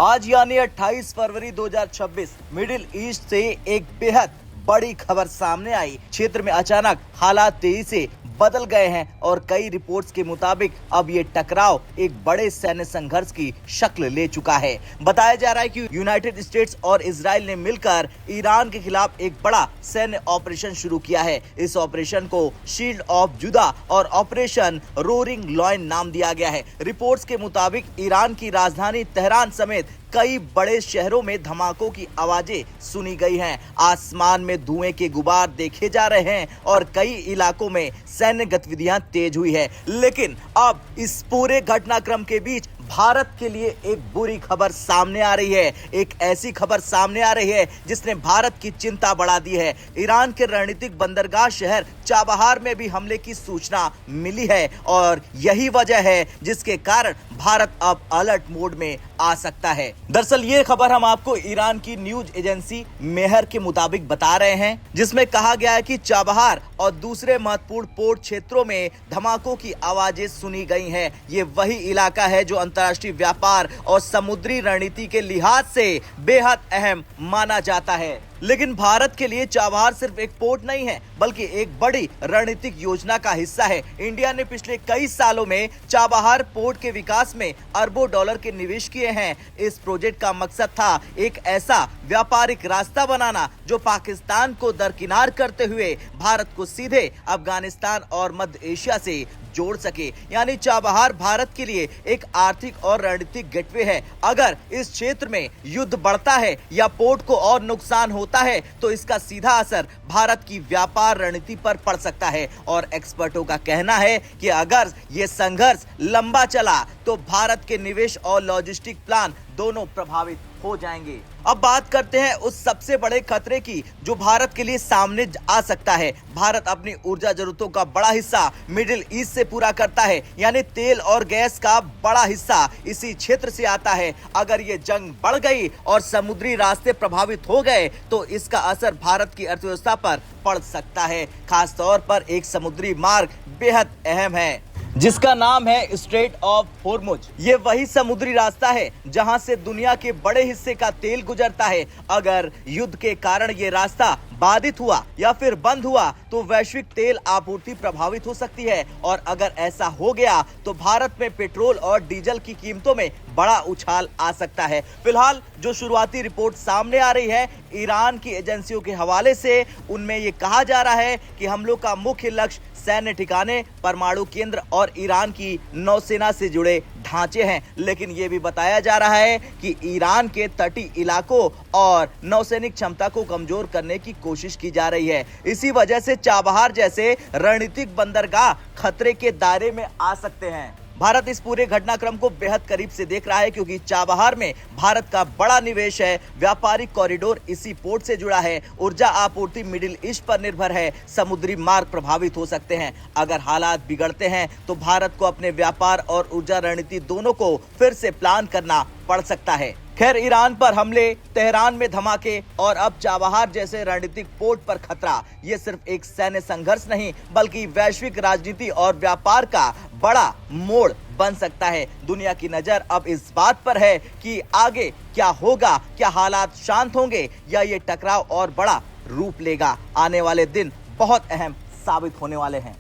आज यानी 28 फरवरी 2026 middle east से एक बेहद बड़ी खबर सामने आई। क्षेत्र में अचानक हालात तेजी से बदल गए हैं और कई रिपोर्ट्स के मुताबिक अब ये टकराव एक बड़े सैन्य संघर्ष की शक्ल ले चुका है। बताया जा रहा है कि यूनाइटेड स्टेट्स और इजराइल ने मिलकर ईरान के खिलाफ एक बड़ा सैन्य ऑपरेशन शुरू किया है। इस ऑपरेशन को शील्ड ऑफ जुदा और ऑपरेशन रोरिंग लॉयन नाम दिया गया है। रिपोर्ट्स के मुताबिक ईरान की राजधानी तेहरान समेत कई बड़े शहरों में धमाकों की आवाजें सुनी गई हैं। आसमान में धुएं के गुबार देखे जा रहे हैं और कई इलाकों में सैन्य गतिविधियां तेज हुई है। लेकिन अब इस पूरे घटनाक्रम के बीच भारत के लिए एक बुरी खबर सामने आ रही है। एक ऐसी खबर सामने आ रही है जिसने भारत की चिंता बढ़ा दी है। ईरान के रणनीतिक बंदरगाह शहर चाबहार में भी हमले की सूचना मिली है और यही वजह है जिसके कारण भारत अब अलर्ट मोड में आ सकता है। दरअसल ये खबर हम आपको ईरान की न्यूज एजेंसी मेहर के मुताबिक बता रहे हैं, जिसमें कहा गया है कि चाबहार और दूसरे महत्वपूर्ण पोर्ट क्षेत्रों में धमाकों की आवाजें सुनी गई हैं। ये वही इलाका है जो अंतर्राष्ट्रीय व्यापार और समुद्री रणनीति के लिहाज से बेहद अहम माना जाता है। लेकिन भारत के लिए चाबहार सिर्फ एक पोर्ट नहीं है बल्कि एक बड़ी रणनीतिक योजना का हिस्सा है। इंडिया ने पिछले कई सालों में चाबहार पोर्ट के विकास में अरबों डॉलर के निवेश किए हैं। इस प्रोजेक्ट का मकसद था एक ऐसा व्यापारिक रास्ता बनाना जो पाकिस्तान को दरकिनार करते हुए भारत को सीधे अफगानिस्तान और मध्य एशिया से जोड़ सके। यानी चाबहार भारत के लिए एक आर्थिक और रणनीतिक गेटवे है। अगर इस क्षेत्र में युद्ध बढ़ता है या पोर्ट को और नुकसान होता है तो इसका सीधा असर भारत की व्यापार रणनीति पर पड़ सकता है। और एक्सपर्टों का कहना है कि अगर ये संघर्ष लंबा चला तो भारत के निवेश और लॉजिस्टिक प्लान दोनों प्रभावित हो जाएंगे। अब बात करते हैं उस सबसे बड़े खतरे की जो भारत के लिए सामने आ सकता है। भारत अपनी ऊर्जा जरूरतों का बड़ा हिस्सा मिडिल ईस्ट से पूरा करता है, यानी तेल और गैस का बड़ा हिस्सा इसी क्षेत्र से आता है। अगर ये जंग बढ़ गई और समुद्री रास्ते प्रभावित हो गए तो इसका असर भारत की अर्थव्यवस्था पर पड़ सकता है। खास तौर पर एक समुद्री मार्ग बेहद अहम है जिसका नाम है स्ट्रेट ऑफ होर्मुज। ये वही समुद्री रास्ता है जहां से दुनिया के बड़े हिस्से का तेल गुजरता है। अगर युद्ध के कारण ये रास्ता बाधित हुआ या फिर बंद हुआ तो वैश्विक तेल आपूर्ति प्रभावित हो सकती है और अगर ऐसा हो गया तो भारत में पेट्रोल और डीजल की कीमतों में बड़ा उछाल आ सकता है। फिलहाल जो शुरुआती रिपोर्ट सामने आ रही है ईरान की एजेंसियों के हवाले से, उनमें ये कहा जा रहा है कि हमलों का मुख्य लक्ष्य सैन्य ठिकाने, परमाणु केंद्र और ईरान की नौसेना से जुड़े ढांचे हैं। लेकिन ये भी बताया जा रहा है कि ईरान के तटीय इलाकों और नौसैनिक क्षमता को कमजोर करने की कोशिश की जा रही है। इसी वजह से चाबहार जैसे रणनीतिक बंदरगाह खतरे के दायरे में आ सकते हैं। भारत इस पूरे घटनाक्रम को बेहद करीब से देख रहा है क्योंकि चाबहार में भारत का बड़ा निवेश है। व्यापारिक कॉरिडोर इसी पोर्ट से जुड़ा है। ऊर्जा आपूर्ति मिडिल ईस्ट पर निर्भर है। समुद्री मार्ग प्रभावित हो सकते हैं। अगर हालात बिगड़ते हैं तो भारत को अपने व्यापार और ऊर्जा रणनीति दोनों को फिर से प्लान करना पड़ सकता है। खैर, ईरान पर हमले, तेहरान में धमाके और अब चाबहार जैसे रणनीतिक पोर्ट पर खतरा, ये सिर्फ एक सैन्य संघर्ष नहीं बल्कि वैश्विक राजनीति और व्यापार का बड़ा मोड़ बन सकता है। दुनिया की नजर अब इस बात पर है कि आगे क्या होगा। क्या हालात शांत होंगे या ये टकराव और बड़ा रूप लेगा। आने वाले दिन बहुत अहम साबित होने वाले हैं।